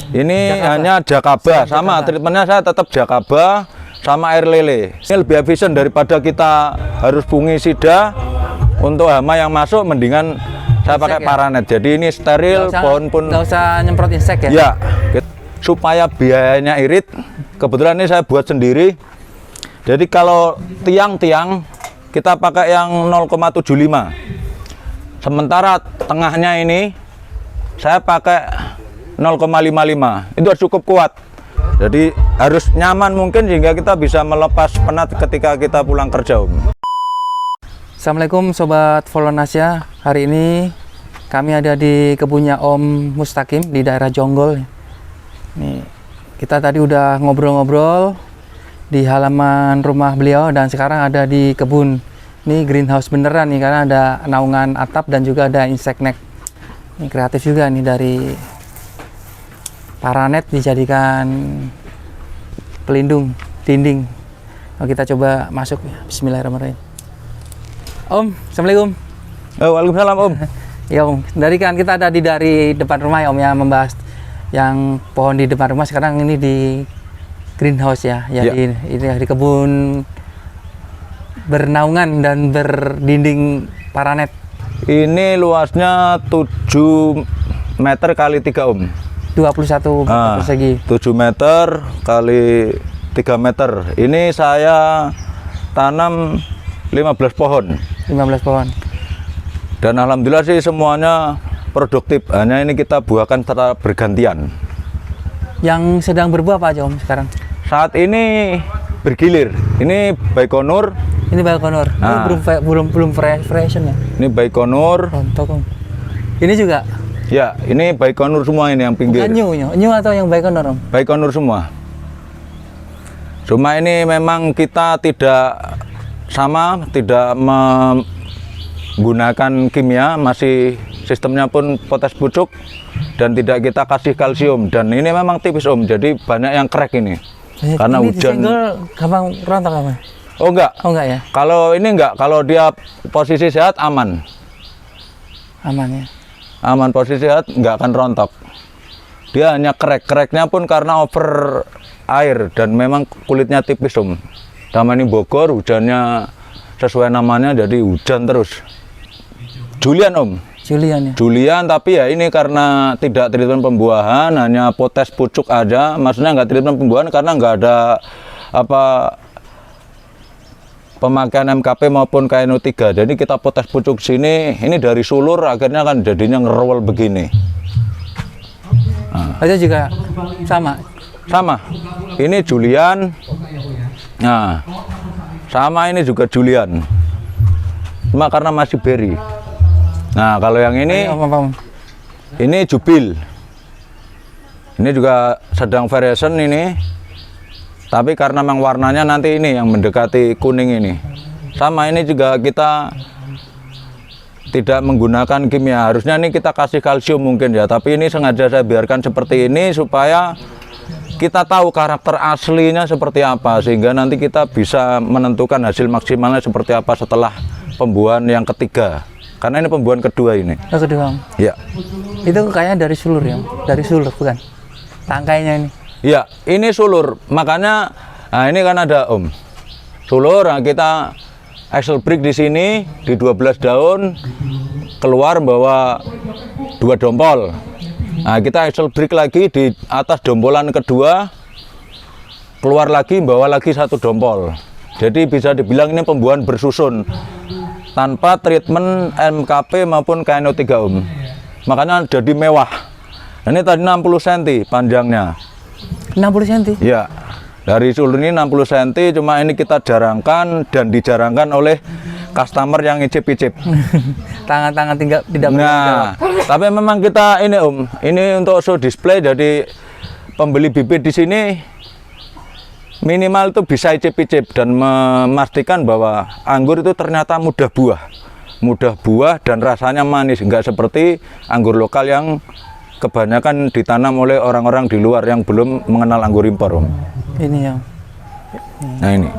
Ini hanya Jakaba, sama treatmentnya saya tetap Jakaba sama air lele. Ini lebih efisien daripada kita harus fungisida untuk hama yang masuk, mendingan saya pakai Paranet. Jadi ini steril, pohon pun nggak usah nyemprot insek ya? Ya, supaya biayanya irit. Kebetulan ini saya buat sendiri. Jadi kalau tiang-tiang kita pakai yang 0,75. Sementara tengahnya ini saya pakai 0,55. Itu cukup kuat. Jadi harus nyaman mungkin sehingga kita bisa melepas penat ketika kita pulang kerja, Om. Assalamualaikum Sobat Volonasya. Hari ini kami ada di kebunnya Om Mustaqim di daerah Jonggol. Nih, kita tadi udah ngobrol-ngobrol di halaman rumah beliau dan sekarang ada di kebun. Ini greenhouse beneran nih karena ada naungan atap dan juga ada insect net. Ini kreatif juga nih, dari Paranet dijadikan pelindung dinding. Oh, kita coba masuk ya. Bismillahirrahmanirrahim. Om, Assalamualaikum. Waalaikumsalam, Om. Ya Om, kita ada dari depan rumah ya Om ya, membahas yang pohon di depan rumah. Sekarang ini di greenhouse ya, ya. Di kebun bernaungan dan berdinding Paranet. Ini luasnya 7 meter kali 3, Om. 21 meter persegi. 7 meter kali 3 meter. Ini saya tanam 15 pohon. 15 pohon. Dan alhamdulillah sih semuanya produktif. Hanya ini kita buahkan secara bergantian. Yang sedang berbuah apa aja Om sekarang? Saat ini bergilir. Ini Baikonur. Ini Baikonur. Nah. Belum fresh ya. Ini Baikonur. Rontok Om. Ini juga. Ya, ini Baikonur semua ini yang pinggir. Bukan new atau yang Baikonur Om? Baikonur semua. Cuma ini memang kita tidak menggunakan kimia, masih sistemnya pun potas pucuk dan tidak kita kasih kalsium. Dan ini memang tipis Om, jadi banyak yang crack ini. Karena ini hujan. Gampang rontok apa? Oh enggak. Oh enggak ya? Kalau ini enggak, kalau dia posisi sehat aman. Aman ya. Aman, posisi sehat nggak akan rontok. Dia hanya cracknya pun karena over air dan memang kulitnya tipis Om. Taman ini Bogor, hujannya sesuai namanya jadi hujan terus. Julian Om. Julian ya. Julian, tapi ya ini karena tidak treatment pembuahan, hanya potes pucuk aja. Maksudnya nggak treatment pembuahan karena nggak ada pemakaian MKP maupun KNO3. Jadi kita potes pucuk sini, ini dari sulur akhirnya kan jadinya ngerowel begini. Itu juga sama. Sama. Ini Julian. Nah, sama ini juga Julian. Cuma karena masih berry. Nah, kalau yang ini ini Jubil. Ini juga sedang variation ini. Tapi karena memang warnanya nanti ini yang mendekati kuning ini. Sama ini juga kita tidak menggunakan kimia. Harusnya ini kita kasih kalsium mungkin ya. Tapi ini sengaja saya biarkan seperti ini supaya kita tahu karakter aslinya seperti apa. Sehingga nanti kita bisa menentukan hasil maksimalnya seperti apa setelah pembuahan yang ketiga. Karena ini pembuahan kedua ini. Yang kedua. Ya. Itu kayaknya dari sulur ya. Dari sulur bukan? Tangkainya ini. Ya, ini sulur. Makanya, nah ini kan ada Om. Sulur, nah kita axle break di sini di 12 daun keluar bawa 2 dompol. Nah, kita axle break lagi di atas dompolan kedua, keluar lagi bawa lagi 1 dompol. Jadi bisa dibilang ini pembuahan bersusun tanpa treatment MKP maupun KNO3 Om. Makanya jadi mewah. Ini tadi 60 cm panjangnya. 60 cm? Ya, dari sulur ini 60 cm, cuma ini kita jarangkan dan dijarangkan oleh customer yang icip-icip. Tangan-tangan tidak Nah, tapi memang kita ini Om, ini untuk show display, jadi pembeli bibit di sini minimal itu bisa icip-icip dan memastikan bahwa anggur itu ternyata mudah buah dan rasanya manis, enggak seperti anggur lokal yang kebanyakan ditanam oleh orang-orang di luar yang belum mengenal anggur impor Om. Ini yang. Nah ini.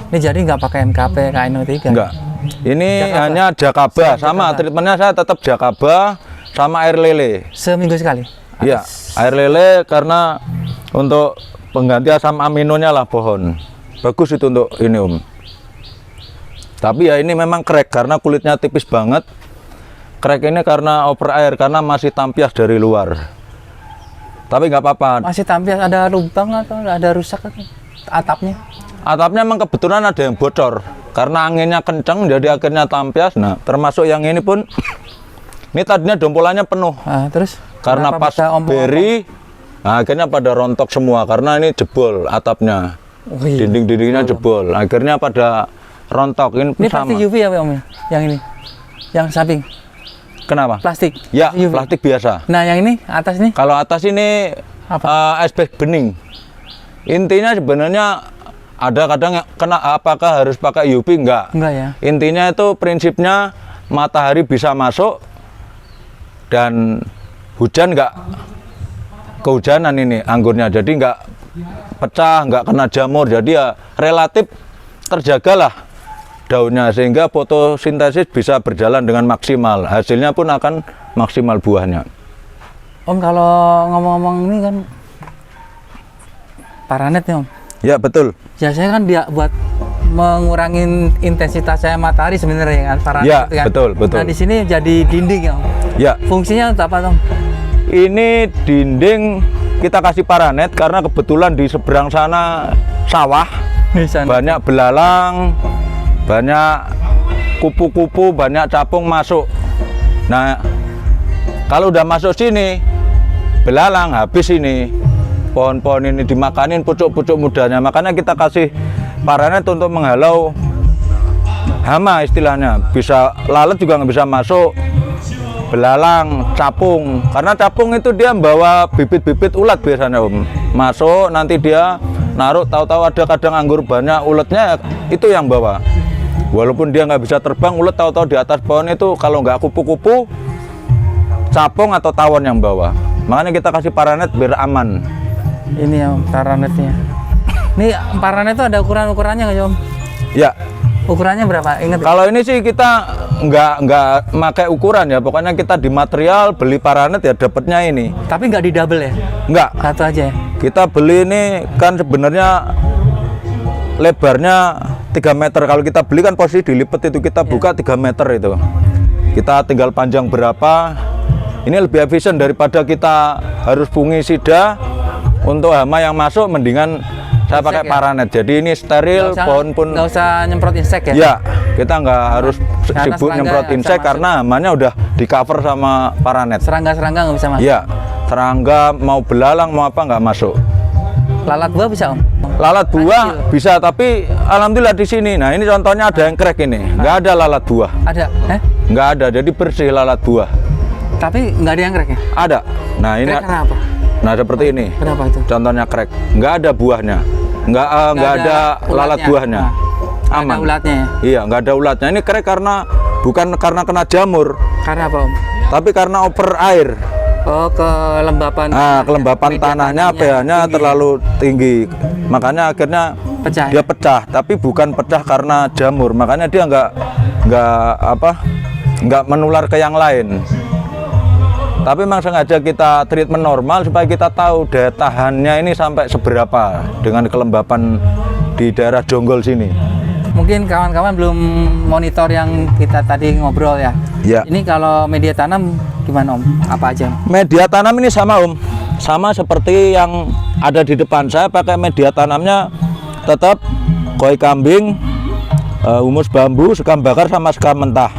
Ini jadi nggak pakai MKP KNO3? Enggak. Ini hanya Jakaba, sama treatmentnya saya tetap Jakaba sama air lele. Seminggu sekali? Iya, air lele karena untuk pengganti asam aminonya lah pohon. Bagus itu untuk ini Tapi ya ini memang crack karena kulitnya tipis banget. Crack ini karena over air, karena masih tampias dari luar. Tapi nggak apa-apa. Masih tampias, ada lubang atau ada rusak atau atapnya? Atapnya memang kebetulan ada yang bocor. Karena anginnya kenceng, jadi akhirnya tampias. Nah, termasuk yang ini pun, ini tadinya dompolannya penuh. Terus? Karena pas beri, nah, akhirnya pada rontok semua. Karena ini jebol atapnya. Dinding-dindingnya jebol. Akhirnya pada rontok. Ini sama. Plastik UV ya Om? Yang ini? Yang samping? Kenapa? Plastik? Ya, UV. plastik biasa. Nah, yang ini, atas ini? Kalau atas ini asbes bening. Intinya sebenarnya ada kadang yang kena, apakah harus pakai UV? Enggak ya. Intinya itu prinsipnya matahari bisa masuk dan hujan enggak kehujanan ini anggurnya, jadi enggak pecah, enggak kena jamur, jadi ya relatif terjagalah daunnya sehingga fotosintesis bisa berjalan dengan maksimal, hasilnya pun akan maksimal buahnya. Om, kalau ngomong-ngomong ini kan paranet nih Om. Ya betul. Biasanya kan dia buat mengurangi intensitas cahaya matahari sebenarnya kan paranet Ya itu kan. betul. Nah di sini jadi dinding ya Om. Ya. Fungsinya untuk apa Om? Ini dinding kita kasih paranet karena kebetulan di seberang sana sawah, banyak belalang, banyak kupu-kupu, banyak capung masuk. Nah, kalau udah masuk sini, belalang habis ini. Pohon-pohon ini dimakanin pucuk-pucuk mudanya. Makanya kita kasih paranet untuk menghalau hama istilahnya. Bisa lalat juga nggak bisa masuk. Belalang, capung. Karena capung itu dia membawa bibit-bibit ulat biasanya Masuk, nanti dia naruh, tahu-tahu ada kadang anggur banyak ulatnya, itu yang bawa. Walaupun dia nggak bisa terbang, ulet tahu-tahu di atas pohon itu kalau nggak kupu-kupu, capung atau tawon yang bawa. Makanya kita kasih paranet biar aman. Ini ya Om, paranetnya. Ini paranet itu ada ukuran-ukurannya nggak Om? Ya. Ukurannya berapa? Ingat? Kalau ini sih kita nggak pakai ukuran ya. Pokoknya kita di material beli paranet ya dapatnya ini. Tapi nggak di double ya? Nggak. Satu aja ya? Kita beli ini kan sebenarnya lebarnya 3 meter. Kalau kita beli kan posisi dilipat itu, kita buka 3 meter itu. Kita tinggal panjang berapa. Ini lebih efisien daripada kita harus fungisida untuk hama yang masuk, mendingan saya pakai paranet. Jadi ini steril, pohon pun nggak usah nyemprot insek ya? Ya, kita nggak harus sibuk nyemprot insek karena hamanya udah di cover sama paranet. Serangga-serangga nggak bisa masuk? Ya, serangga mau belalang mau apa nggak masuk. Lalat buah bisa Om? Lalat buah bisa, tapi alhamdulillah di sini. Nah ini contohnya ada yang crack ini, nggak ada lalat buah. Ada? Nggak ada, jadi bersih lalat buah. Tapi nggak ada yang crack ya? Ada. Nah ini. Crack karena apa? Nah seperti ini. Kenapa itu? Contohnya crack, nggak ada buahnya, nggak ada lalat buahnya. Aman. Ada ulatnya ya? Iya, nggak ada ulatnya. Ini crack karena bukan karena kena jamur. Karena apa Om? Tapi karena over air. Oh, kelembapan. Kelembapan tanahnya, pH-nya terlalu tinggi. Makanya akhirnya pecah. Dia pecah, tapi bukan pecah karena jamur. Makanya dia nggak menular ke yang lain. Tapi memang sengaja kita treatment normal supaya kita tahu daya tahannya ini sampai seberapa dengan kelembapan di daerah Jonggol sini. Mungkin kawan-kawan belum monitor yang kita tadi ngobrol ya. Ya. Ini kalau media tanam gimana Om? Apa aja? Media tanam ini sama Om, sama seperti yang ada di depan. Saya pakai media tanamnya tetap koi kambing, humus bambu, sekam bakar sama sekam mentah.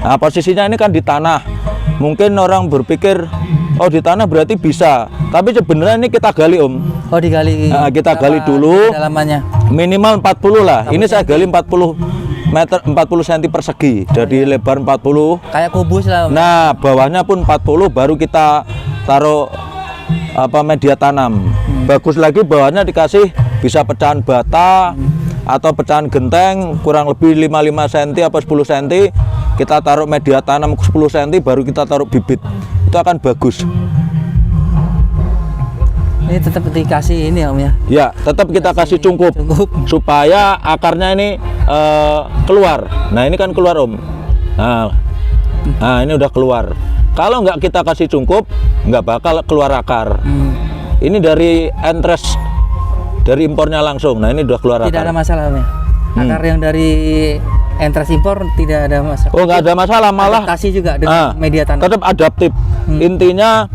Nah posisinya ini kan di tanah. Mungkin orang berpikir, oh di tanah berarti bisa. Tapi sebenarnya ini kita gali Om. Oh digali. Nah, kita gali dulu. Dalamannya. Minimal 40 lah. Ini saya gali 40 meter, 40 cm persegi. Jadi lebar 40. Kayak kubus lah Om. Nah bawahnya pun 40, baru kita taruh media tanam. Bagus lagi bawahnya dikasih bisa pecahan bata atau pecahan genteng kurang lebih 55 cm atau 10 cm. Kita taruh media tanam 10 cm, baru kita taruh bibit. Itu akan bagus. Ini tetap dikasih ini Om ya? Ya, tetap kita kasih cungkup supaya akarnya ini keluar. Nah ini kan keluar Om. Nah ini udah keluar. Kalau nggak kita kasih cungkup, nggak bakal keluar akar. Ini dari entres, dari impornya langsung. Nah ini udah keluar Tidak akar. ada masalah ya. Akar yang dari entres impor tidak ada masalah. Oh nggak ada masalah, malah adaptasi juga dengan media tanam. tetap adaptif. Intinya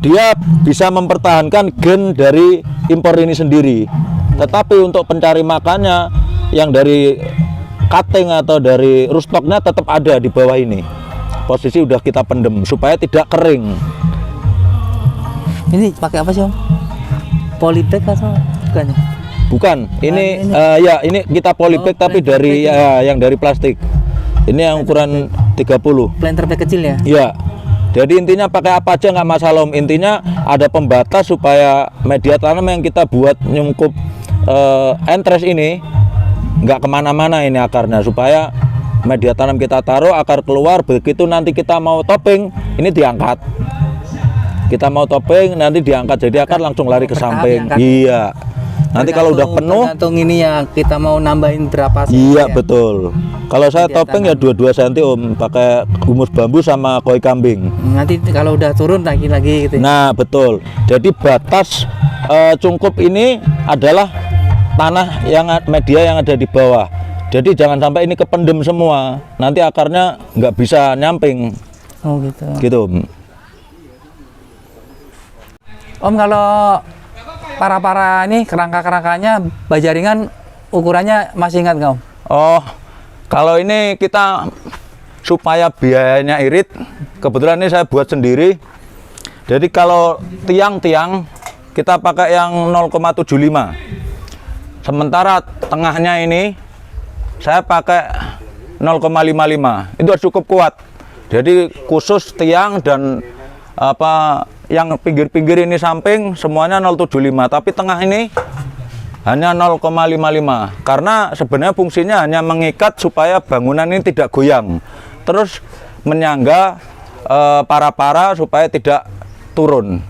dia bisa mempertahankan gen dari impor ini sendiri. Tetapi untuk pencari makannya yang dari cutting atau dari rootstocknya tetap ada di bawah ini. Posisi udah kita pendem supaya tidak kering. Ini pakai apa sih Om? Polybag atau bukannya? Bukan, ini ya ini kita polybag tapi dari yang dari plastik. Ini yang ukuran 30. Planter bag kecil ya? Ya. Jadi intinya pakai apa aja nggak masalah Om. Intinya ada pembatas supaya media tanam yang kita buat nyungkup entres ini nggak kemana-mana ini akarnya, supaya media tanam kita taruh akar keluar, begitu nanti kita mau topping ini diangkat. Kita mau topping nanti diangkat jadi akar langsung lari ke samping. Iya. Nanti kalau udah penuh, tergantung ini ya kita mau nambahin berapa. Iya betul. Kalau saya topping ya 22 cm Om, pakai humus bambu sama koi kambing. Nanti kalau udah turun lagi gitu. Nah betul. Jadi batas cungkup ini adalah tanah yang media yang ada di bawah. Jadi jangan sampai ini kependem semua. Nanti akarnya nggak bisa nyamping. Oh gitu. Gitu Om. Om kalau para ini kerangka-kerangkanya bajaringan ukurannya masih ingat nggak Om? Oh, kalau ini kita supaya biayanya irit, kebetulan ini saya buat sendiri. Jadi kalau tiang-tiang kita pakai yang 0,75. Sementara tengahnya ini saya pakai 0,55. Itu cukup kuat. Jadi khusus tiang dan yang pinggir-pinggir ini samping semuanya 0,75, tapi tengah ini hanya 0,55 karena sebenarnya fungsinya hanya mengikat supaya bangunan ini tidak goyang, terus menyangga para-para supaya tidak turun.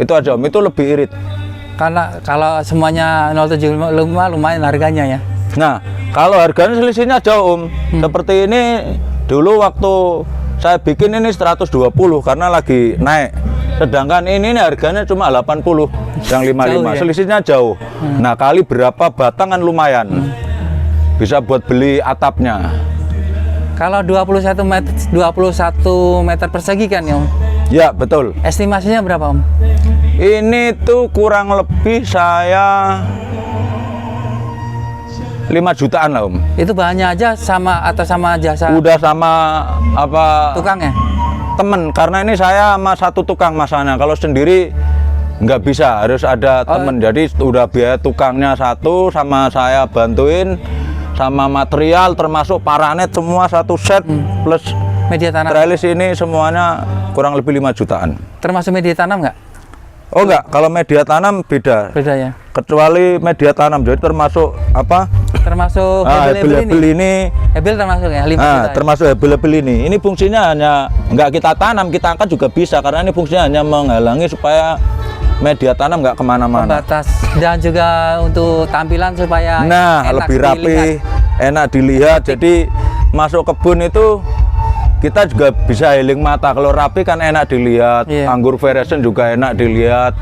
Itu aja Om, itu lebih irit. Karena kalau semuanya 0,75 lumayan harganya ya. Nah, kalau harganya selisihnya jauh Om. Seperti ini dulu waktu saya bikin ini 120 karena lagi naik. Sedangkan ini harganya cuma 80 yang 55. Jauh, ya? Selisihnya jauh. Nah, kali berapa batang kan lumayan. Bisa buat beli atapnya. Kalau 21 meter persegi kan ya Om? Ya, betul. Estimasinya berapa Om? Ini tuh kurang lebih saya 5 jutaan lah Om. Itu bahannya aja sama atau sama jasa? Udah sama tukangnya? Temen, karena ini saya sama satu tukang masanya. Kalau sendiri nggak bisa, harus ada temen. Jadi udah biaya tukangnya satu, sama saya bantuin, sama material termasuk paranet semua satu set plus media tanam. Trellis ini semuanya kurang lebih 5 jutaan. Termasuk media tanam nggak? Oh enggak, kalau media tanam beda. Beda ya. Kecuali media tanam, jadi termasuk Termasuk hebel ini. Hebel termasuk ya, 5 juta. Termasuk hebel ini. Ini fungsinya hanya nggak kita tanam, kita angkat juga bisa karena ini fungsinya hanya menghalangi supaya media tanam nggak kemana-mana. Batas dan juga untuk tampilan supaya enak lebih rapi, enak dilihat. Jadi masuk kebun itu kita juga bisa healing mata. Kalau rapi kan enak dilihat. Anggur Veresen juga enak dilihat.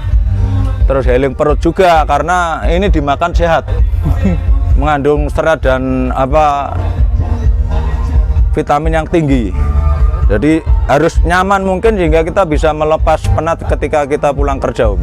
Terus healing perut juga karena ini dimakan sehat. Mengandung serat dan vitamin yang tinggi. Jadi harus nyaman mungkin sehingga kita bisa melepas penat ketika kita pulang kerja Om.